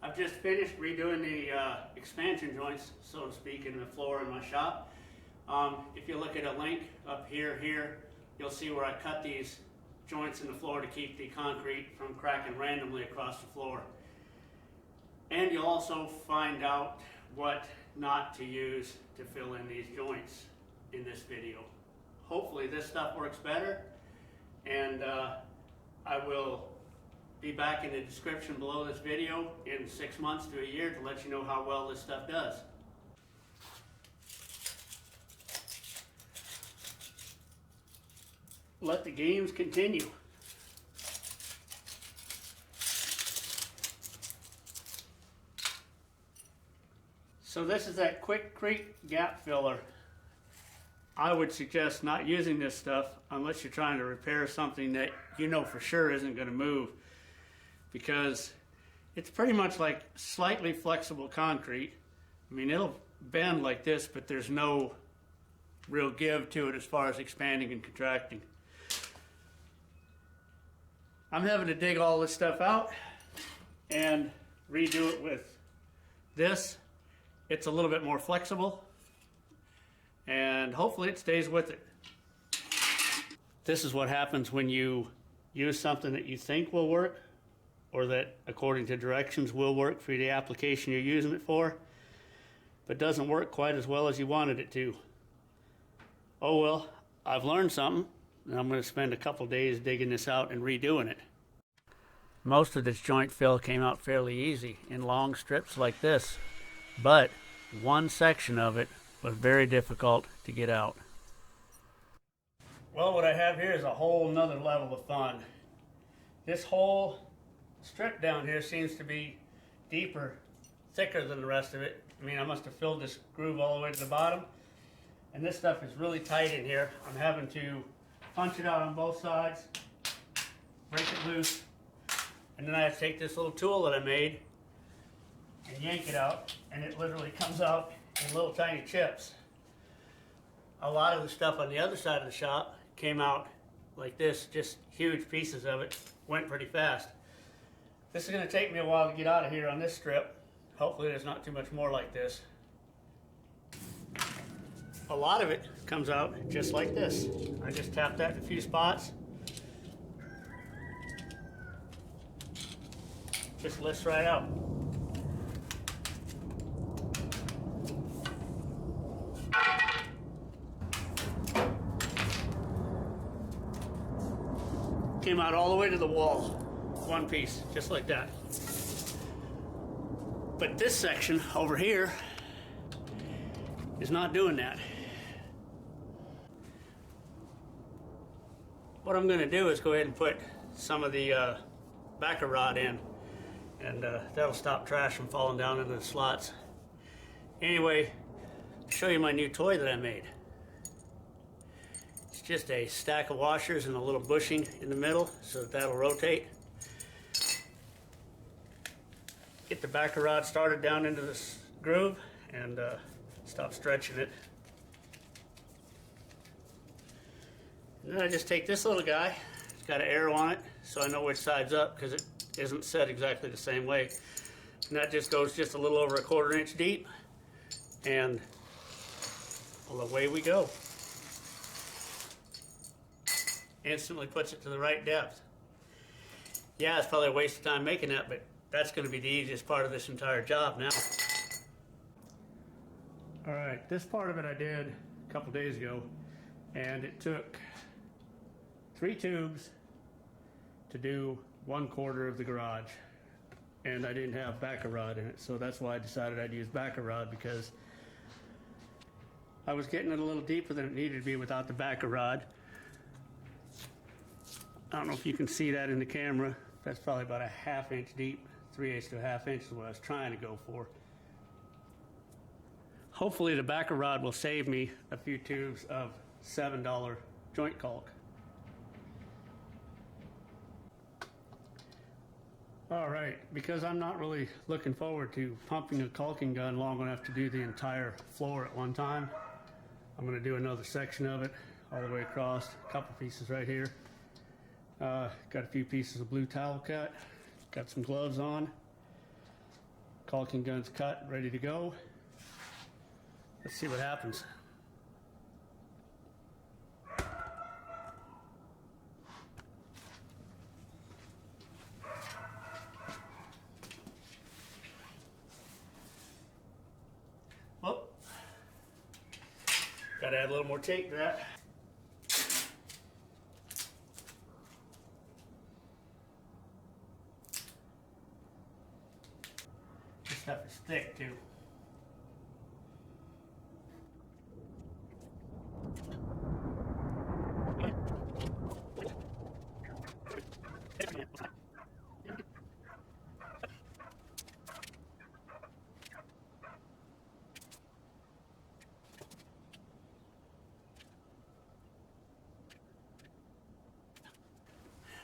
I've just finished redoing the expansion joints, so to speak, in the floor in my shop. If you look at a link up here, you'll see where I cut these joints in the floor to keep the concrete from cracking randomly across the floor. And you'll also find out what not to use to fill in these joints in this video. Hopefully this stuff works better, and I will be back in the description below this video in 6 months to a year to let you know how well this stuff does. Let the games continue. So this is that Quikrete gap filler. I would suggest not using this stuff unless you're trying to repair something that you know for sure isn't going to move, because it's pretty much like slightly flexible concrete. I mean, it'll bend like this, but there's no real give to it as far as expanding and contracting. I'm having to dig all this stuff out and redo it with this. It's a little bit more flexible, and hopefully it stays with it. This is what happens when you use something that you think will work, or that according to directions will work for the application you're using it for, but doesn't work quite as well as you wanted it to. Oh well, I've learned something, and I'm going to spend a couple days digging this out and redoing it. Most of this joint fill came out fairly easy in long strips like this, but one section of it was very difficult to get out. Well, what I have here is a whole nother level of fun. This whole strip down here seems to be deeper, thicker than the rest of it. I mean, I must have filled this groove all the way to the bottom, and this stuff is really tight in here. I'm having to punch it out on both sides, break it loose, and then I have to take this little tool that I made and yank it out, and it literally comes out in little tiny chips. A lot of the stuff on the other side of the shop came out like this, just huge pieces of it. Went pretty fast. This is going to take me a while to get out of here on this strip. Hopefully there's not too much more like this. A lot of it comes out just like this. I just tap that in a few spots. Just lifts right out. Came out all the way to the wall, one piece, just like that. But this section over here is not doing that. What I'm going to do is go ahead and put some of the backer rod in, and that'll stop trash from falling down into the slots. Anyway, I'll show you my new toy that I made. It's just a stack of washers and a little bushing in the middle so that'll rotate. Get the backer rod started down into this groove and stop stretching it. And then I just take this little guy, it's got an arrow on it so I know which side's up because it isn't set exactly the same way. And that just goes just a little over 1/4 inch deep, and well, away we go. Instantly puts it to the right depth. Yeah, it's probably a waste of time making that, but that's going to be the easiest part of this entire job now. Alright, this part of it I did a couple days ago, and it took 3 tubes to do 1/4 of the garage, and I didn't have backer rod in it, so that's why I decided I'd use backer rod, because I was getting it a little deeper than it needed to be without the backer rod. I don't know if you can see that in the camera. That's probably about 1/2 inch deep. 3/8 to 1/2 inch is what I was trying to go for. Hopefully the backer rod will save me a few tubes of $7 joint caulk. Alright, because I'm not really looking forward to pumping a caulking gun long enough to do the entire floor at one time, I'm going to do another section of it all the way across, a couple pieces right here. Got a few pieces of blue towel cut, got some gloves on, caulking gun's cut, ready to go. Let's see what happens. Oh, gotta add a little more tape to that. This stuff is thick too.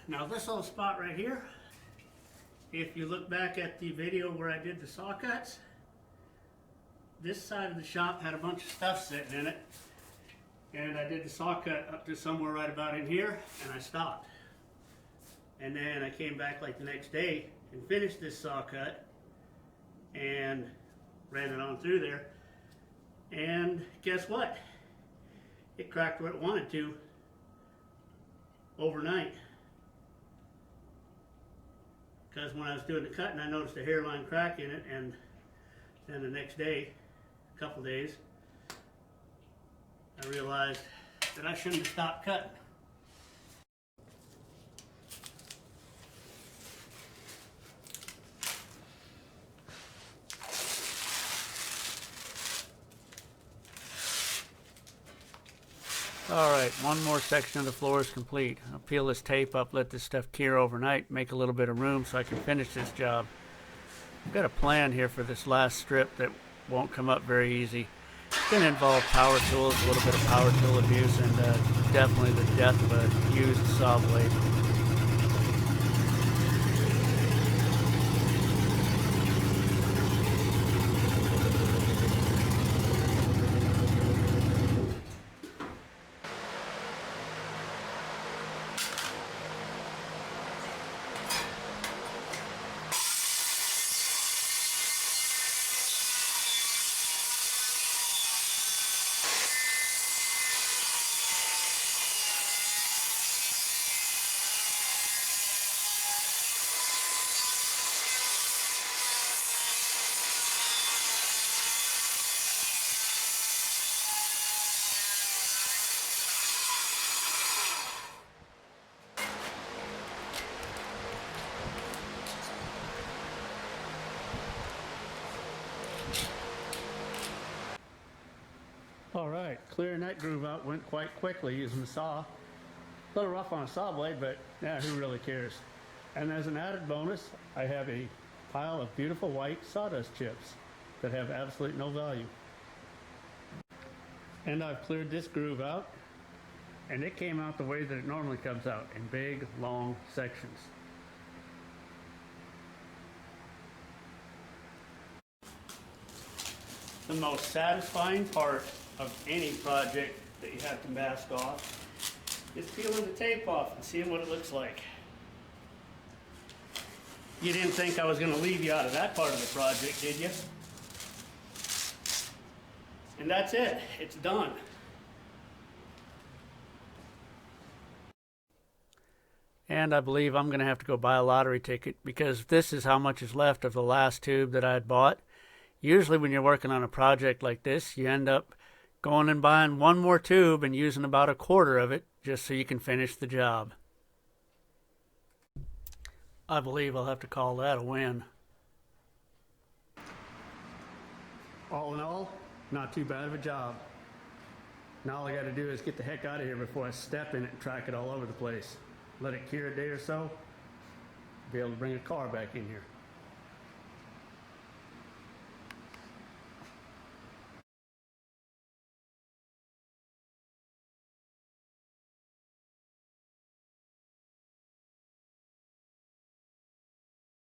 Now this little spot right here, if you look back at the video where I did the saw cuts, this side of the shop had a bunch of stuff sitting in it, and I did the saw cut up to somewhere right about in here, and I stopped. And then I came back like the next day and finished this saw cut and ran it on through there, and guess what? It cracked where it wanted to overnight. Because when I was doing the cutting, I noticed a hairline crack in it, and then the next day, a couple days, I realized that I shouldn't have stopped cutting. All right, one more section of the floor is complete. I'll peel this tape up, let this stuff cure overnight, make a little bit of room so I can finish this job. I've got a plan here for this last strip that won't come up very easy. It's going to involve power tools, a little bit of power tool abuse, and definitely the death of a used saw blade. All right, clearing that groove out went quite quickly using the saw. A little rough on a saw blade, but yeah, who really cares? And as an added bonus, I have a pile of beautiful white sawdust chips that have absolutely no value. And I've cleared this groove out, and it came out the way that it normally comes out, in big, long sections. The most satisfying part of any project that you have to mask off is peeling the tape off and seeing what it looks like. You didn't think I was going to leave you out of that part of the project, did you? And that's it. It's done. And I believe I'm going to have to go buy a lottery ticket, because this is how much is left of the last tube that I had bought. Usually when you're working on a project like this, you end up going and buying one more tube and using about a quarter of it just so you can finish the job. I believe I'll have to call that a win. All in all, not too bad of a job. Now all I got to do is get the heck out of here before I step in it and track it all over the place. Let it cure a day or so, be able to bring a car back in here.